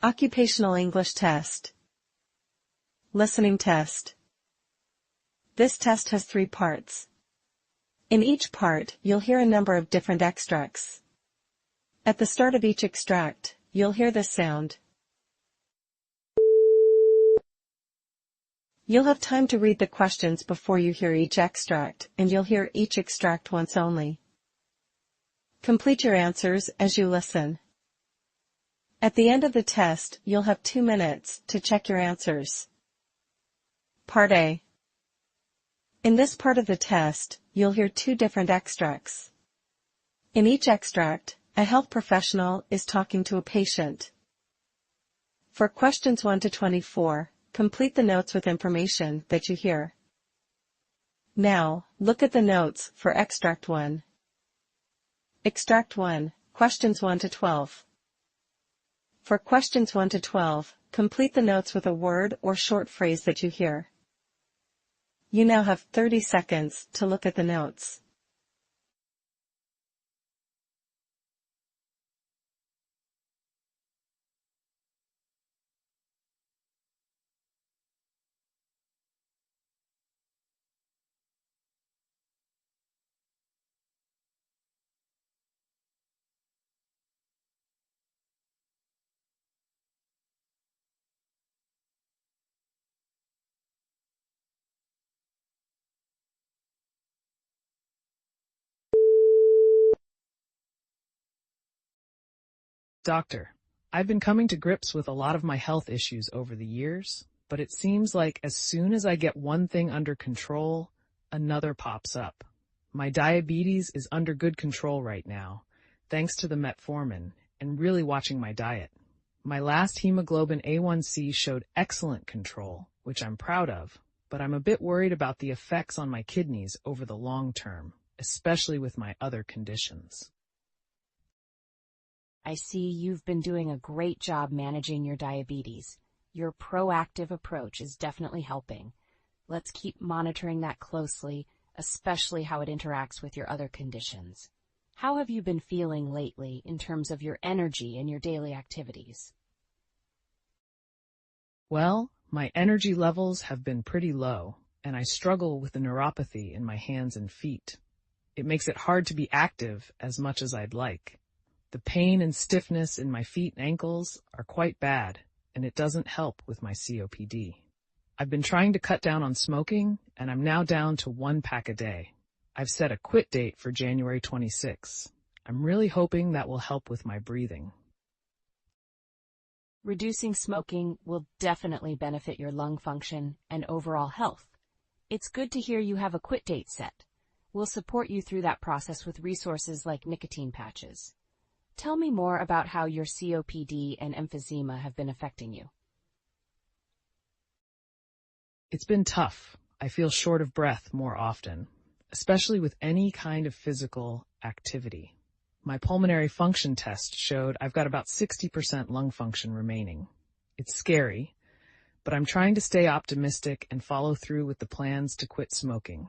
Occupational English Test. Listening Test. This test has 3 parts. In each part, you'll hear a number of different extracts. At the start of each extract, you'll hear this sound. You'll have time to read the questions before you hear each extract, and you'll hear each extract once only. Complete your answers as you listen. At the end of the test, you'll have 2 minutes to check your answers. Part A. In this part of the test, you'll hear 2 different extracts. In each extract, a health professional is talking to a patient. For questions 1 to 24, complete the notes with information that you hear. Now, look at the notes for Extract 1. Extract 1, questions 1 to 12. For questions 1 to 12, complete the notes with a word or short phrase that you hear. You now have 30 seconds to look at the notes. Doctor, I've been coming to grips with a lot of my health issues over the years, but it seems like as soon as I get one thing under control, another pops up. My diabetes is under good control right now, thanks to the metformin and really watching my diet. My last hemoglobin A1C showed excellent control, which I'm proud of, but I'm a bit worried about the effects on my kidneys over the long term, especially with my other conditions. I see you've been doing a great job managing your diabetes. Your proactive approach is definitely helping. Let's keep monitoring that closely, especially how it interacts with your other conditions. How have you been feeling lately in terms of your energy and your daily activities? Well, my energy levels have been pretty low, and I struggle with the neuropathy in my hands and feet. It makes it hard to be active as much as I'd like. The pain and stiffness in my feet and ankles are quite bad, and it doesn't help with my COPD. I've been trying to cut down on smoking, and I'm now down to 1 pack a day. I've set a quit date for January 26. I'm really hoping that will help with my breathing. Reducing smoking will definitely benefit your lung function and overall health. It's good to hear you have a quit date set. We'll support you through that process with resources like nicotine patches. Tell me more about how your COPD and emphysema have been affecting you. It's been tough. I feel short of breath more often, especially with any kind of physical activity. My pulmonary function test showed I've got about 60% lung function remaining. It's scary, but I'm trying to stay optimistic and follow through with the plans to quit smoking.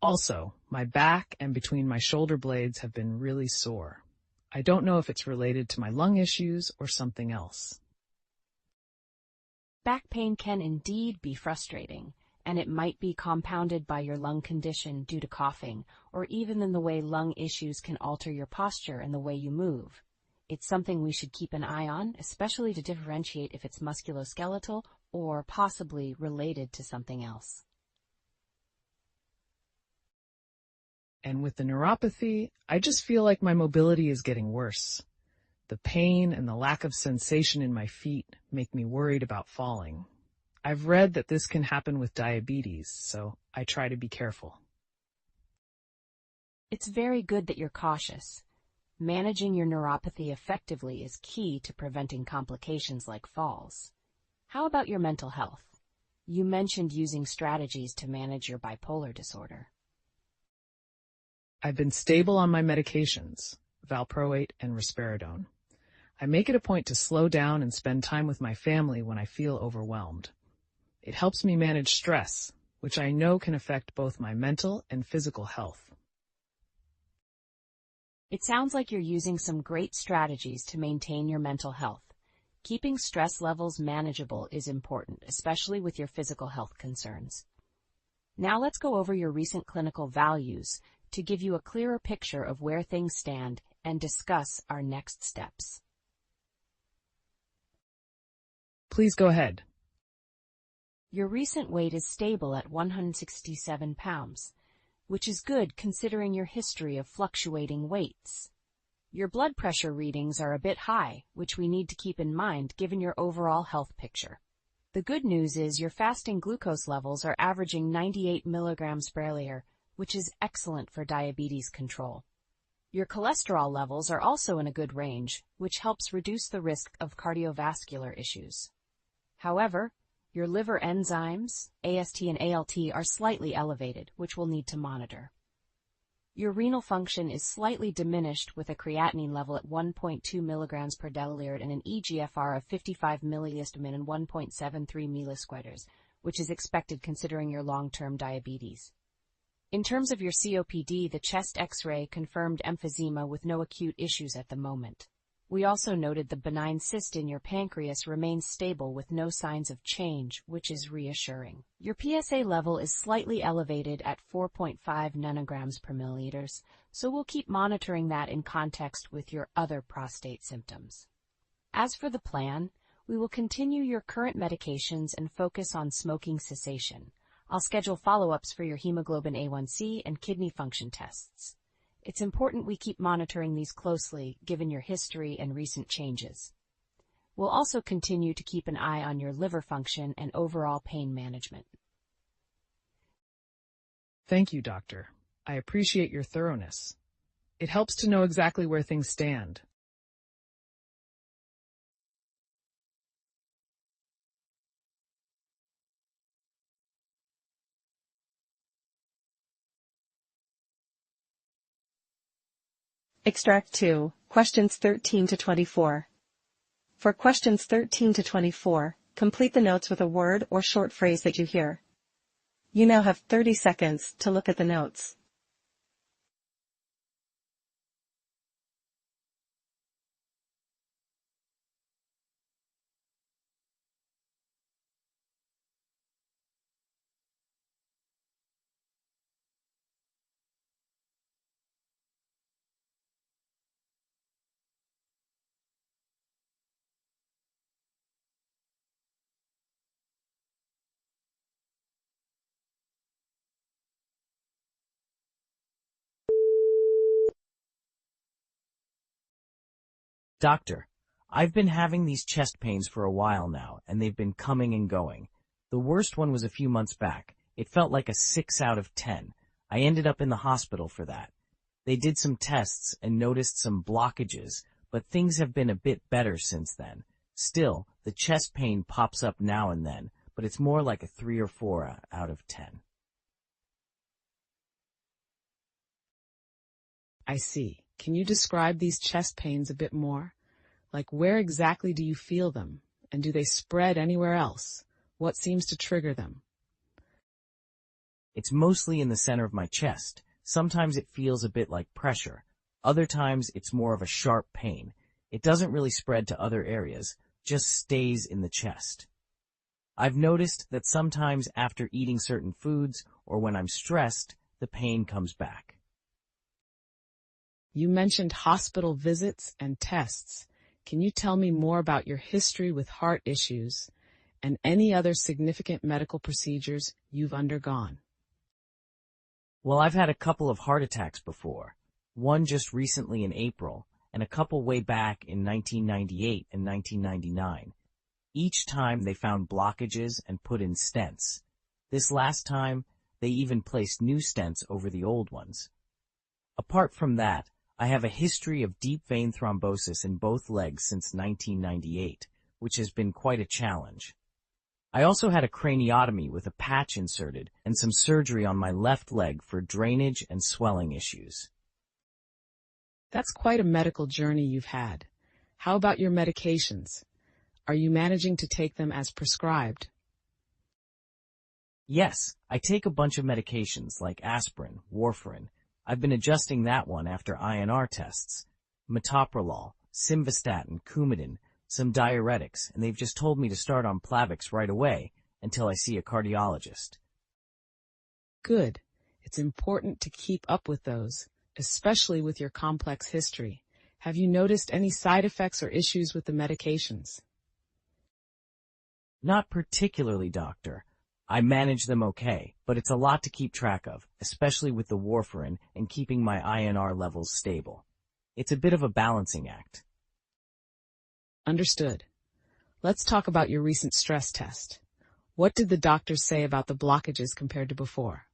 Also, my back and between my shoulder blades have been really sore. I don't know if it's related to my lung issues or something else. Back pain can indeed be frustrating, and it might be compounded by your lung condition due to coughing, or even in the way lung issues can alter your posture and the way you move. It's something we should keep an eye on, especially to differentiate if it's musculoskeletal or possibly related to something else. And with the neuropathy, I just feel like my mobility is getting worse. The pain and the lack of sensation in my feet make me worried about falling. I've read that this can happen with diabetes, so I try to be careful. It's very good that you're cautious. Managing your neuropathy effectively is key to preventing complications like falls. How about your mental health? You mentioned using strategies to manage your bipolar disorder. I've been stable on my medications, valproate and risperidone. I make it a point to slow down and spend time with my family when I feel overwhelmed. It helps me manage stress, which I know can affect both my mental and physical health. It sounds like you're using some great strategies to maintain your mental health. Keeping stress levels manageable is important, especially with your physical health concerns. Now let's go over your recent clinical values to give you a clearer picture of where things stand and discuss our next steps. Please go ahead. Your recent weight is stable at 167 pounds, which is good considering your history of fluctuating weights. Your blood pressure readings are a bit high, which we need to keep in mind given your overall health picture. The good news is your fasting glucose levels are averaging 98 milligrams per liter, which is excellent for diabetes control. Your cholesterol levels are also in a good range, which helps reduce the risk of cardiovascular issues. However, your liver enzymes, AST and ALT, are slightly elevated, which we'll need to monitor. Your renal function is slightly diminished with a creatinine level at 1.2 milligrams per deciliter and an eGFR of 55 millihistamine and 1.73 millisquatters, which is expected considering your long-term diabetes. In terms of your COPD, the chest X-ray confirmed emphysema with no acute issues at the moment. We also noted the benign cyst in your pancreas remains stable with no signs of change, which is reassuring. Your PSA level is slightly elevated at 4.5 nanograms per milliliters, so we'll keep monitoring that in context with your other prostate symptoms. As for the plan, we will continue your current medications and focus on smoking cessation. I'll schedule follow-ups for your hemoglobin A1C and kidney function tests. It's important we keep monitoring these closely, given your history and recent changes. We'll also continue to keep an eye on your liver function and overall pain management. Thank you, doctor. I appreciate your thoroughness. It helps to know exactly where things stand. Extract 2, questions 13 to 24. For questions 13 to 24, complete the notes with a word or short phrase that you hear. You now have 30 seconds to look at the notes. Doctor, I've been having these chest pains for a while now, and they've been coming and going. The worst one was a few months back. It felt like a 6 out of 10. I ended up in the hospital for that. They did some tests and noticed some blockages, but things have been a bit better since then. Still, the chest pain pops up now and then, but it's more like a 3 or 4 out of 10. I see. Can you describe these chest pains a bit more? Like, where exactly do you feel them? And do they spread anywhere else? What seems to trigger them? It's mostly in the center of my chest. Sometimes it feels a bit like pressure. Other times it's more of a sharp pain. It doesn't really spread to other areas, just stays in the chest. I've noticed that sometimes after eating certain foods or when I'm stressed, the pain comes back. You mentioned hospital visits and tests. Can you tell me more about your history with heart issues and any other significant medical procedures you've undergone? Well, I've had a couple of heart attacks before. One just recently in April, and a couple way back in 1998 and 1999. Each time they found blockages and put in stents. This last time, they even placed new stents over the old ones. Apart from that, I have a history of deep vein thrombosis in both legs since 1998, which has been quite a challenge. I also had a craniotomy with a patch inserted and some surgery on my left leg for drainage and swelling issues. That's quite a medical journey you've had. How about your medications? Are you managing to take them as prescribed? Yes, I take a bunch of medications like aspirin, warfarin. I've been adjusting that one after INR tests. Metoprolol, simvastatin, Coumadin. some diuretics, and they've just told me to start on Plavix right away until I see a cardiologist. Good. It's important to keep up with those, especially with your complex history. Have you noticed any side effects or issues with the medications? Not particularly, doctor. I manage them okay, but it's a lot to keep track of, especially with the warfarin and keeping my INR levels stable. It's a bit of a balancing act. Understood. Let's talk about your recent stress test. What did the doctors say about the blockages compared to before?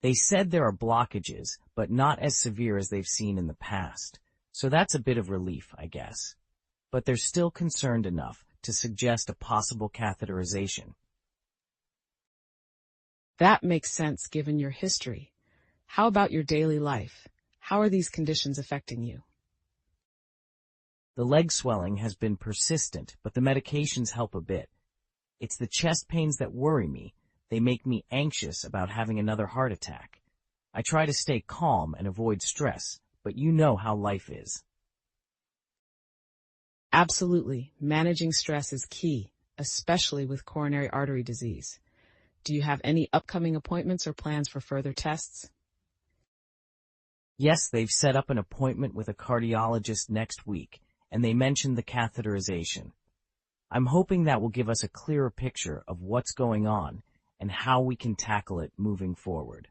They said there are blockages, but not as severe as they've seen in the past. So that's a bit of relief, I guess. But they're still concerned enough to suggest a possible catheterization. That makes sense given your history. How about your daily life? How are these conditions affecting you? The leg swelling has been persistent, but the medications help a bit. It's the chest pains that worry me. They make me anxious about having another heart attack. I try to stay calm and avoid stress, but you know how life is. Absolutely. Managing stress is key, especially with coronary artery disease. Do you have any upcoming appointments or plans for further tests? Yes, they've set up an appointment with a cardiologist next week, and they mentioned the catheterization. I'm hoping that will give us a clearer picture of what's going on and how we can tackle it moving forward.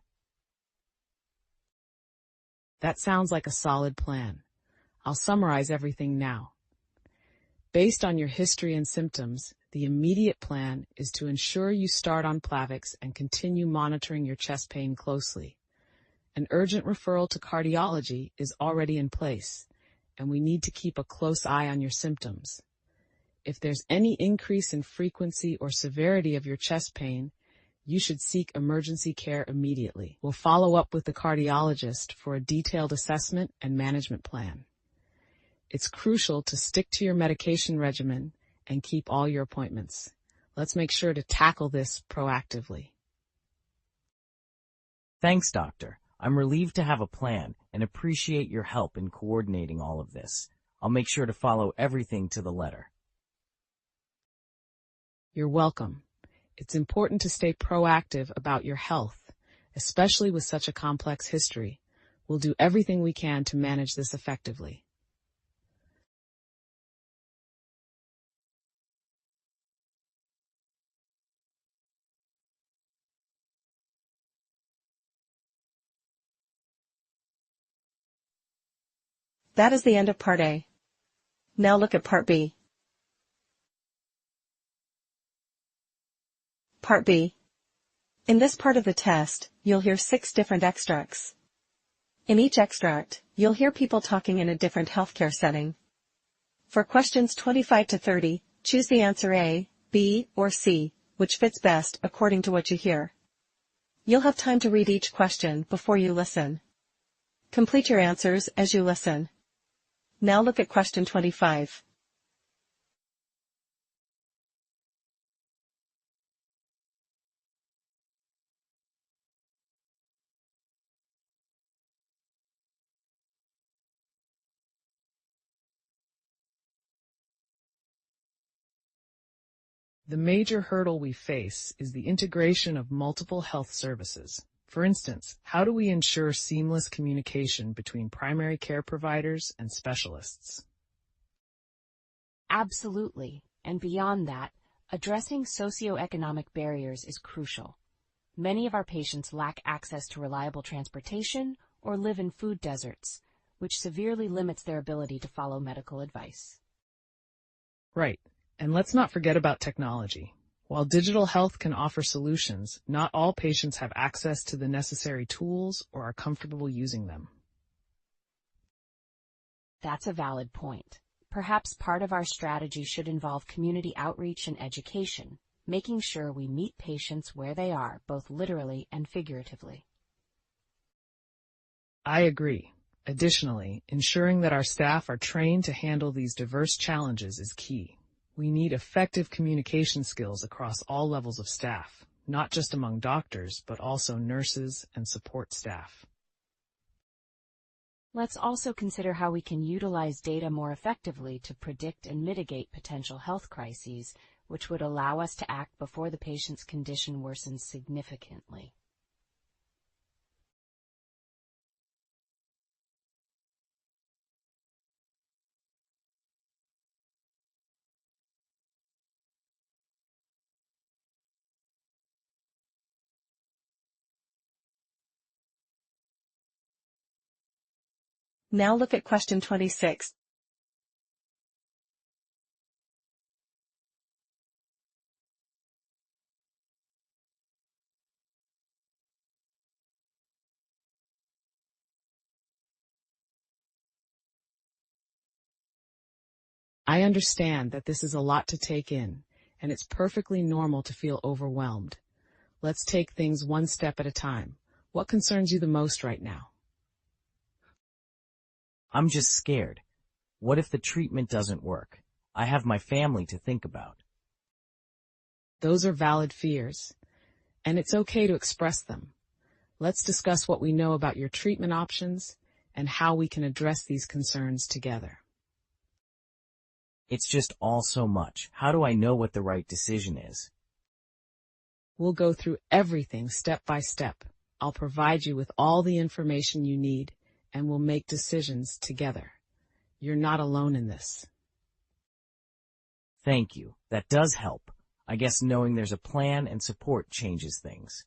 That sounds like a solid plan. I'll summarize everything now. Based on your history and symptoms, the immediate plan is to ensure you start on Plavix and continue monitoring your chest pain closely. An urgent referral to cardiology is already in place, and we need to keep a close eye on your symptoms. If there's any increase in frequency or severity of your chest pain, you should seek emergency care immediately. We'll follow up with the cardiologist for a detailed assessment and management plan. It's crucial to stick to your medication regimen and keep all your appointments. Let's make sure to tackle this proactively. Thanks, doctor. I'm relieved to have a plan and appreciate your help in coordinating all of this. I'll make sure to follow everything to the letter. You're welcome. It's important to stay proactive about your health, especially with such a complex history. We'll do everything we can to manage this effectively. That is the end of Part A. Now look at Part B. Part B. In this part of the test, you'll hear 6 different extracts. In each extract, you'll hear people talking in a different healthcare setting. For questions 25 to 30, choose the answer A, B, or C, which fits best according to what you hear. You'll have time to read each question before you listen. Complete your answers as you listen. Now look at question 25. The major hurdle we face is the integration of multiple health services. For instance, how do we ensure seamless communication between primary care providers and specialists? Absolutely. And beyond that, addressing socioeconomic barriers is crucial. Many of our patients lack access to reliable transportation or live in food deserts, which severely limits their ability to follow medical advice. Right. And let's not forget about technology. While digital health can offer solutions, not all patients have access to the necessary tools or are comfortable using them. That's a valid point. Perhaps part of our strategy should involve community outreach and education, making sure we meet patients where they are, both literally and figuratively. I agree. Additionally, ensuring that our staff are trained to handle these diverse challenges is key. We need effective communication skills across all levels of staff, not just among doctors, but also nurses and support staff. Let's also consider how we can utilize data more effectively to predict and mitigate potential health crises, which would allow us to act before the patient's condition worsens significantly. Now look at question 26. I understand that this is a lot to take in, and it's perfectly normal to feel overwhelmed. Let's take things one step at a time. What concerns you the most right now? I'm just scared. What if the treatment doesn't work? I have my family to think about. Those are valid fears, and it's okay to express them. Let's discuss what we know about your treatment options and how we can address these concerns together. It's just all so much. How do I know what the right decision is? We'll go through everything step by step. I'll provide you with all the information you need, and we'll make decisions together. You're not alone in this. Thank you. That does help. I guess knowing there's a plan and support changes things.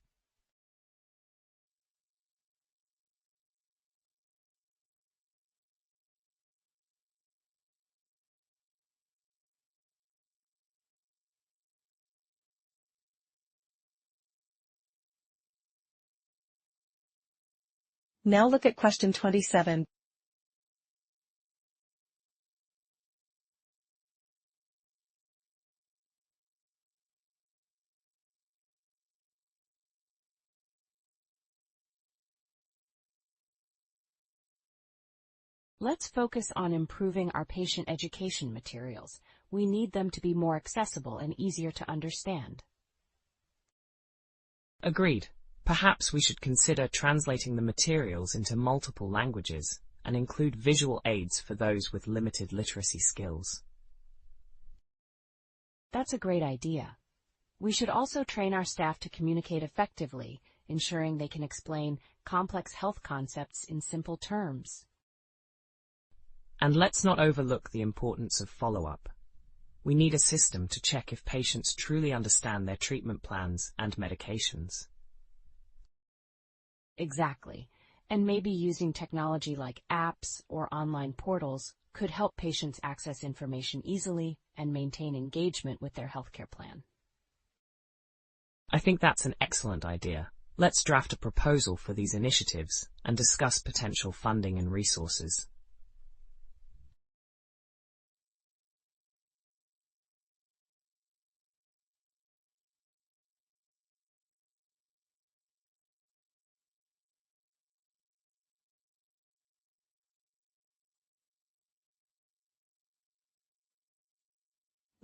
Now look at question 27. Let's focus on improving our patient education materials. We need them to be more accessible and easier to understand. Agreed. Perhaps we should consider translating the materials into multiple languages and include visual aids for those with limited literacy skills. That's a great idea. We should also train our staff to communicate effectively, ensuring they can explain complex health concepts in simple terms. And let's not overlook the importance of follow-up. We need a system to check if patients truly understand their treatment plans and medications. Exactly. And maybe using technology like apps or online portals could help patients access information easily and maintain engagement with their healthcare plan. I think that's an excellent idea. Let's draft a proposal for these initiatives and discuss potential funding and resources.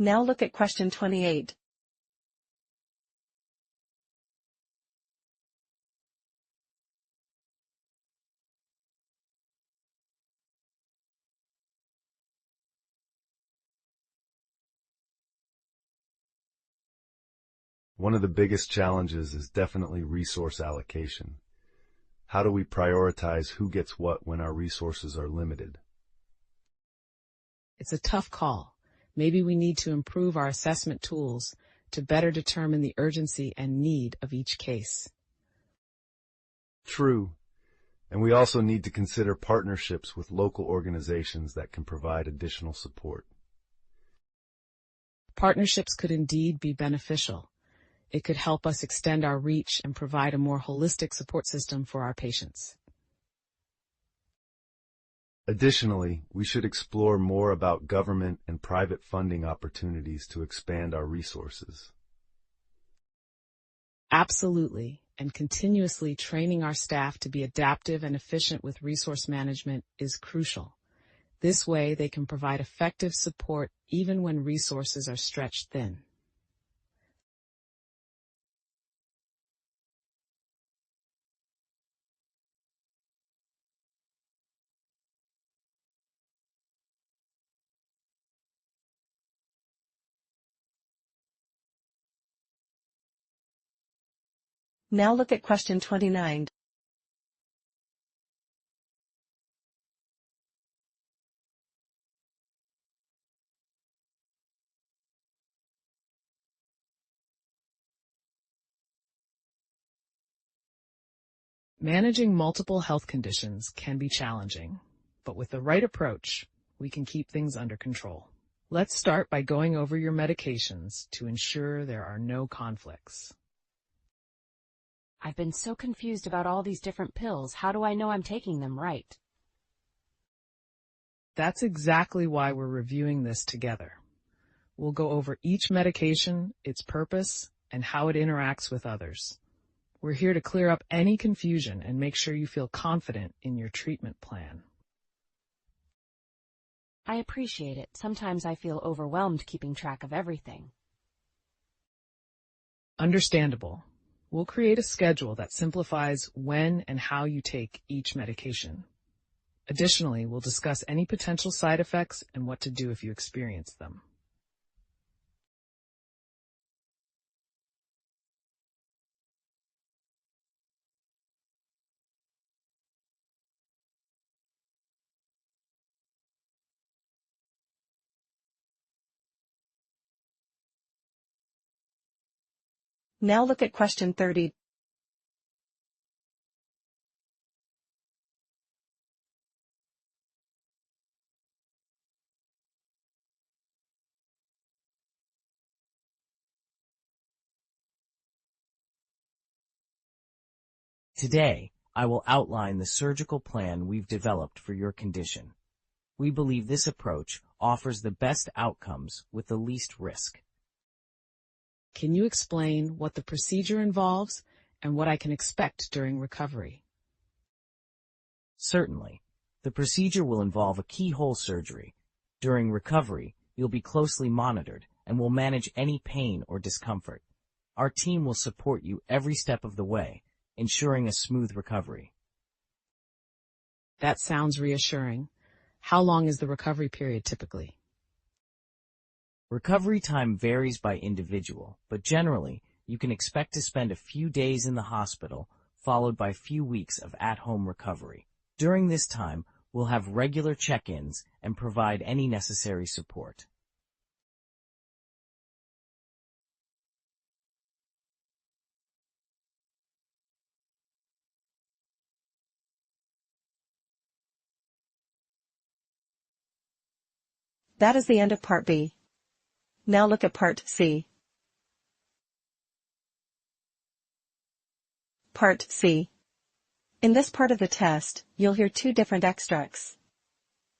Now look at question 28. One of the biggest challenges is definitely resource allocation. How do we prioritize who gets what when our resources are limited? It's a tough call. Maybe we need to improve our assessment tools to better determine the urgency and need of each case. True. And we also need to consider partnerships with local organizations that can provide additional support. Partnerships could indeed be beneficial. It could help us extend our reach and provide a more holistic support system for our patients. Additionally, we should explore more about government and private funding opportunities to expand our resources. Absolutely, and continuously training our staff to be adaptive and efficient with resource management is crucial. This way, they can provide effective support even when resources are stretched thin. Now look at question 29. Managing multiple health conditions can be challenging, but with the right approach, we can keep things under control. Let's start by going over your medications to ensure there are no conflicts. I've been so confused about all these different pills. How do I know I'm taking them right? That's exactly why we're reviewing this together. We'll go over each medication, its purpose, and how it interacts with others. We're here to clear up any confusion and make sure you feel confident in your treatment plan. I appreciate it. Sometimes I feel overwhelmed keeping track of everything. Understandable. We'll create a schedule that simplifies when and how you take each medication. Additionally, we'll discuss any potential side effects and what to do if you experience them. Now look at question 30. Today, I will outline the surgical plan we've developed for your condition. We believe this approach offers the best outcomes with the least risk. Can you explain what the procedure involves and what I can expect during recovery? Certainly. The procedure will involve a keyhole surgery. During recovery, you'll be closely monitored and will manage any pain or discomfort. Our team will support you every step of the way, ensuring a smooth recovery. That sounds reassuring. How long is the recovery period typically? Recovery time varies by individual, but generally, you can expect to spend a few days in the hospital, followed by a few weeks of at-home recovery. During this time, we'll have regular check-ins and provide any necessary support. That is the end of Part B. Now look at Part C. Part C. In this part of the test, you'll hear two different extracts.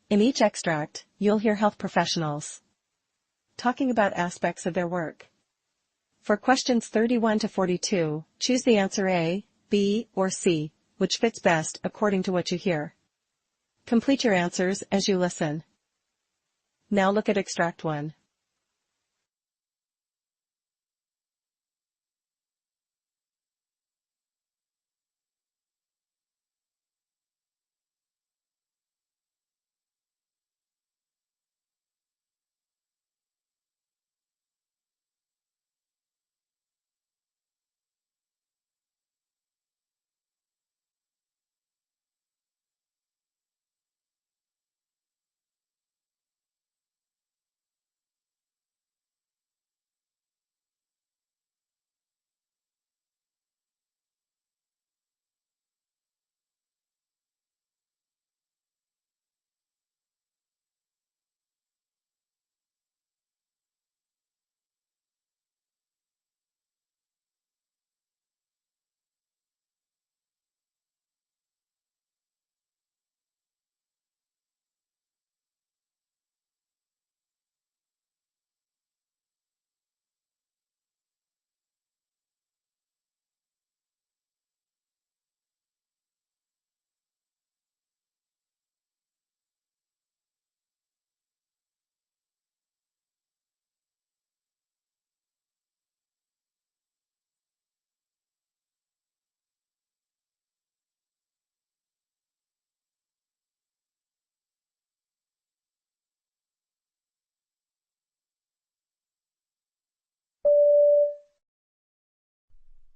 In each extract, you'll hear health professionals talking about aspects of their work. For questions 31 to 42, choose the answer A, B, or C, which fits best according to what you hear. Complete your answers as you listen. Now look at extract 1.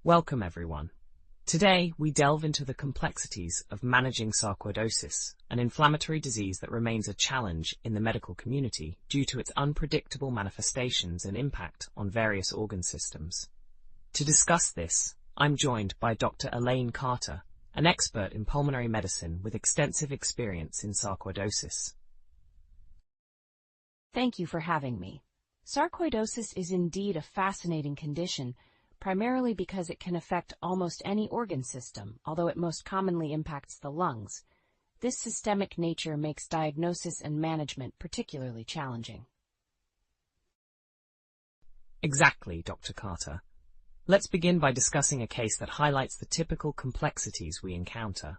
Welcome everyone. Today, we delve into the complexities of managing sarcoidosis, an inflammatory disease that remains a challenge in the medical community due to its unpredictable manifestations and impact on various organ systems. To discuss this, I'm joined by Dr. Elaine Carter, an expert in pulmonary medicine with extensive experience in sarcoidosis. Thank you for having me. Sarcoidosis is indeed a fascinating condition, primarily because it can affect almost any organ system, although it most commonly impacts the lungs. This systemic nature makes diagnosis and management particularly challenging. Exactly, Dr. Carter. Let's begin by discussing a case that highlights the typical complexities we encounter.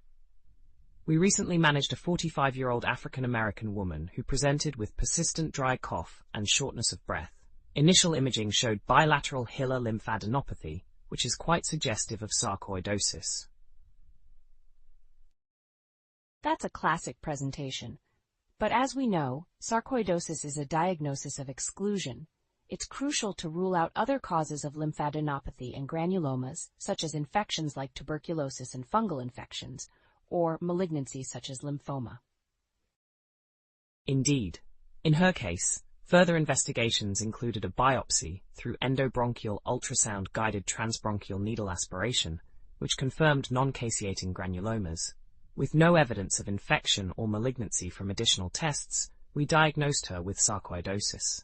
We recently managed a 45-year-old African-American woman who presented with persistent dry cough and shortness of breath. Initial imaging showed bilateral hilar lymphadenopathy, which is quite suggestive of sarcoidosis. That's a classic presentation. But as we know, sarcoidosis is a diagnosis of exclusion. It's crucial to rule out other causes of lymphadenopathy and granulomas, such as infections like tuberculosis and fungal infections, or malignancies such as lymphoma. Indeed. In her case, further investigations included a biopsy through endobronchial ultrasound-guided transbronchial needle aspiration, which confirmed non-caseating granulomas. With no evidence of infection or malignancy from additional tests, we diagnosed her with sarcoidosis.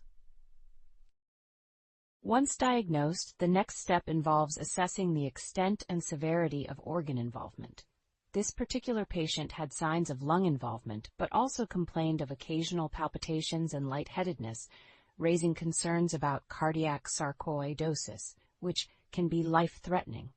Once diagnosed, the next step involves assessing the extent and severity of organ involvement. This particular patient had signs of lung involvement, but also complained of occasional palpitations and lightheadedness, raising concerns about cardiac sarcoidosis, which can be life-threatening.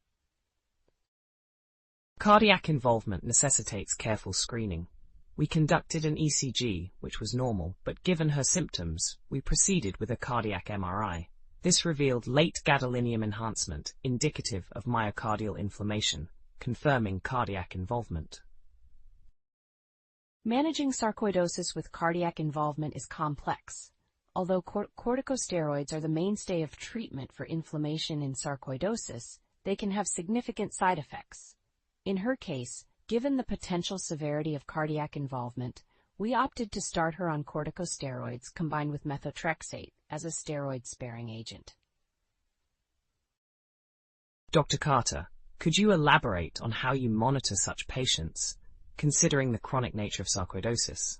Cardiac involvement necessitates careful screening. We conducted an ECG, which was normal, but given her symptoms, we proceeded with a cardiac MRI. This revealed late gadolinium enhancement, indicative of myocardial inflammation, confirming cardiac involvement. Managing sarcoidosis with cardiac involvement is complex. Although corticosteroids are the mainstay of treatment for inflammation in sarcoidosis, they can have significant side effects. In her case, given the potential severity of cardiac involvement, we opted to start her on corticosteroids combined with methotrexate as a steroid-sparing agent. Dr. Carter, could you elaborate on how you monitor such patients, considering the chronic nature of sarcoidosis?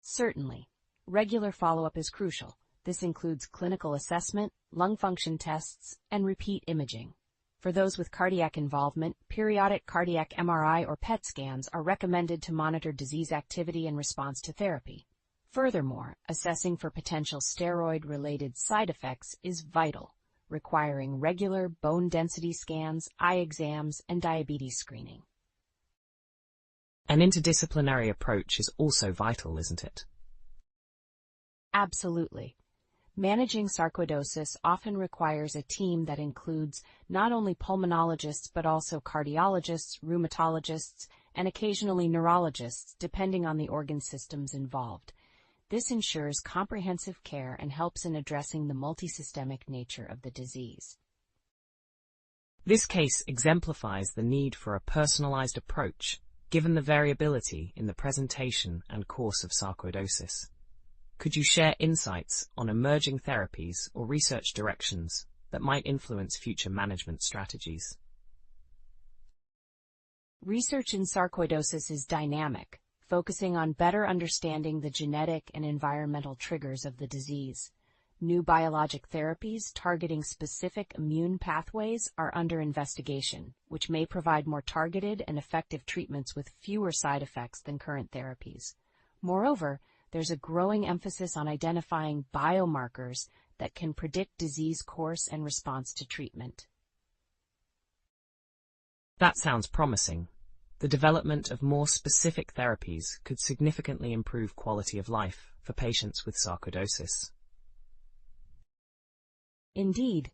Certainly. Regular follow-up is crucial. This includes clinical assessment, lung function tests, and repeat imaging. For those with cardiac involvement, periodic cardiac MRI or PET scans are recommended to monitor disease activity and response to therapy. Furthermore, assessing for potential steroid-related side effects is vital, requiring regular bone density scans, eye exams, and diabetes screening. An interdisciplinary approach is also vital, isn't it? Absolutely. Managing sarcoidosis often requires a team that includes not only pulmonologists but also cardiologists, rheumatologists, and occasionally neurologists, depending on the organ systems involved. This ensures comprehensive care and helps in addressing the multisystemic nature of the disease. This case exemplifies the need for a personalized approach, given the variability in the presentation and course of sarcoidosis. Could you share insights on emerging therapies or research directions that might influence future management strategies? Research in sarcoidosis is dynamic, focusing on better understanding the genetic and environmental triggers of the disease. New biologic therapies targeting specific immune pathways are under investigation, which may provide more targeted and effective treatments with fewer side effects than current therapies. Moreover, there's a growing emphasis on identifying biomarkers that can predict disease course and response to treatment. That sounds promising. The development of more specific therapies could significantly improve quality of life for patients with sarcoidosis. Indeed,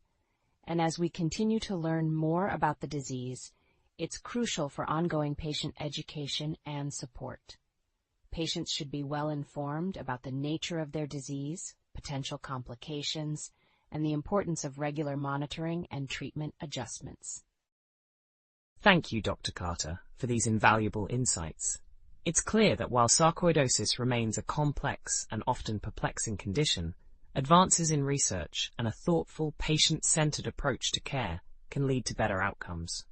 and as we continue to learn more about the disease, it's crucial for ongoing patient education and support. Patients should be well informed about the nature of their disease, potential complications, and the importance of regular monitoring and treatment adjustments. Thank you, Dr. Carter, for these invaluable insights. It's clear that while sarcoidosis remains a complex and often perplexing condition, advances in research and a thoughtful, patient-centered approach to care can lead to better outcomes.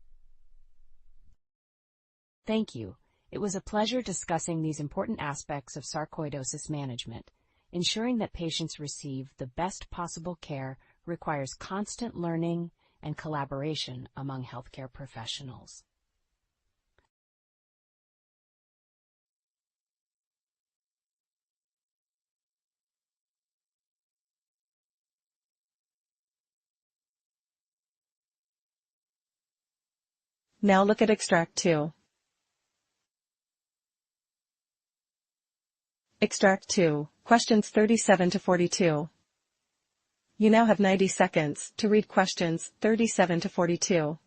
Thank you. It was a pleasure discussing these important aspects of sarcoidosis management. Ensuring that patients receive the best possible care requires constant learning and collaboration among healthcare professionals. Now look at Extract 2. Extract 2, questions 37 to 42. You now have 90 seconds to read questions 37 to 42.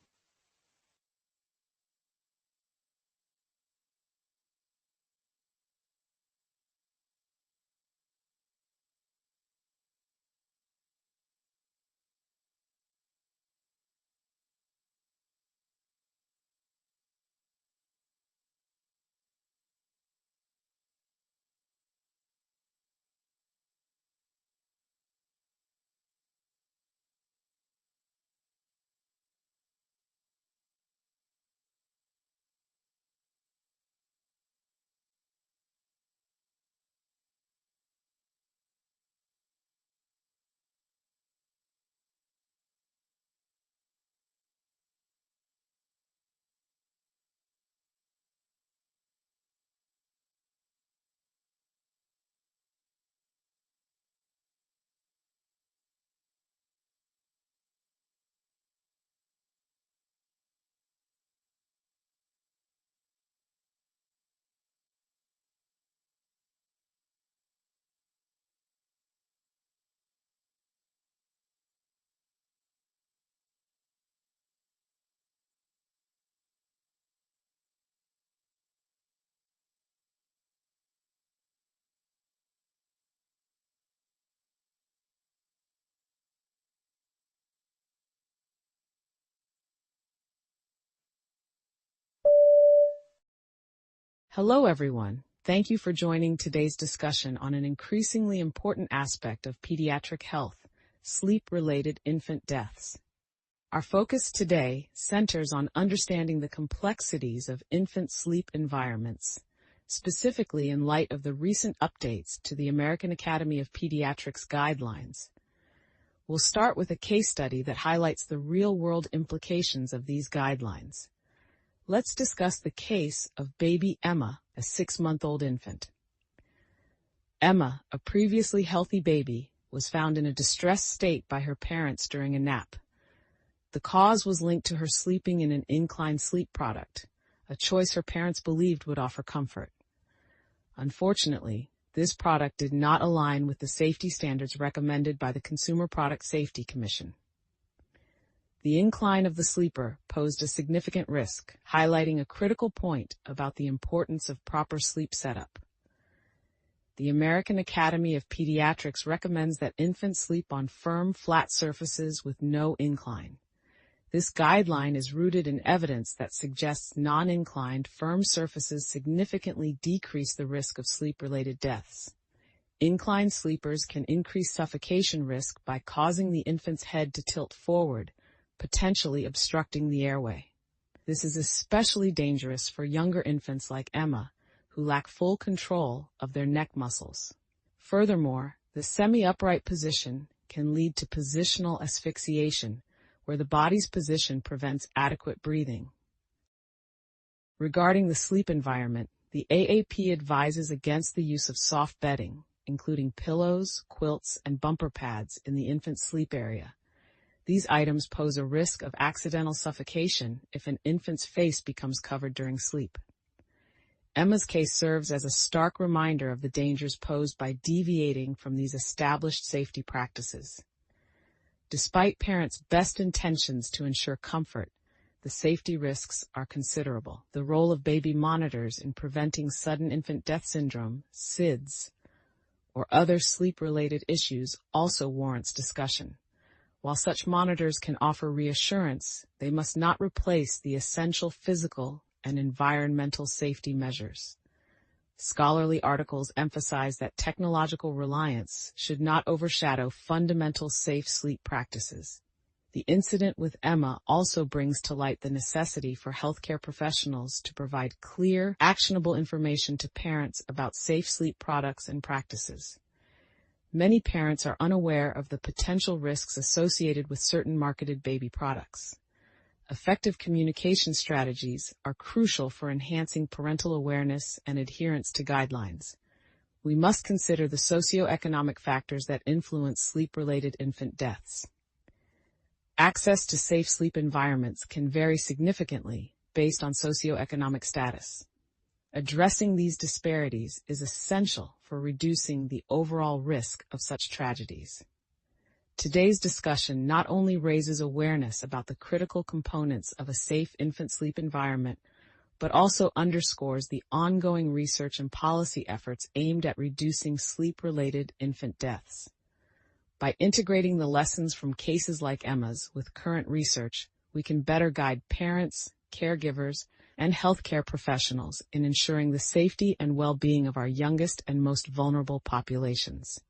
Hello, everyone. Thank you for joining today's discussion on an increasingly important aspect of pediatric health, sleep-related infant deaths. Our focus today centers on understanding the complexities of infant sleep environments, specifically in light of the recent updates to the American Academy of Pediatrics guidelines. We'll start with a case study that highlights the real-world implications of these guidelines. Let's discuss the case of baby Emma, a 6-month-old infant. Emma, a previously healthy baby, was found in a distressed state by her parents during a nap. The cause was linked to her sleeping in an incline sleep product, a choice her parents believed would offer comfort. Unfortunately, this product did not align with the safety standards recommended by the Consumer Product Safety Commission. The incline of the sleeper posed a significant risk, highlighting a critical point about the importance of proper sleep setup. The American Academy of Pediatrics recommends that infants sleep on firm, flat surfaces with no incline. This guideline is rooted in evidence that suggests non-inclined, firm surfaces significantly decrease the risk of sleep-related deaths. Inclined sleepers can increase suffocation risk by causing the infant's head to tilt forward, potentially obstructing the airway. This is especially dangerous for younger infants like Emma, who lack full control of their neck muscles. Furthermore, the semi-upright position can lead to positional asphyxiation, where the body's position prevents adequate breathing. Regarding the sleep environment, the AAP advises against the use of soft bedding, including pillows, quilts, and bumper pads in the infant's sleep area. These items pose a risk of accidental suffocation if an infant's face becomes covered during sleep. Emma's case serves as a stark reminder of the dangers posed by deviating from these established safety practices. Despite parents' best intentions to ensure comfort, the safety risks are considerable. The role of baby monitors in preventing sudden infant death syndrome, SIDS, or other sleep-related issues also warrants discussion. While such monitors can offer reassurance, they must not replace the essential physical and environmental safety measures. Scholarly articles emphasize that technological reliance should not overshadow fundamental safe sleep practices. The incident with Emma also brings to light the necessity for healthcare professionals to provide clear, actionable information to parents about safe sleep products and practices. Many parents are unaware of the potential risks associated with certain marketed baby products. Effective communication strategies are crucial for enhancing parental awareness and adherence to guidelines. We must consider the socioeconomic factors that influence sleep-related infant deaths. Access to safe sleep environments can vary significantly based on socioeconomic status. Addressing these disparities is essential for reducing the overall risk of such tragedies. Today's discussion not only raises awareness about the critical components of a safe infant sleep environment, but also underscores the ongoing research and policy efforts aimed at reducing sleep-related infant deaths. By integrating the lessons from cases like Emma's with current research, we can better guide parents, caregivers, and healthcare professionals in ensuring the safety and well-being of our youngest and most vulnerable populations.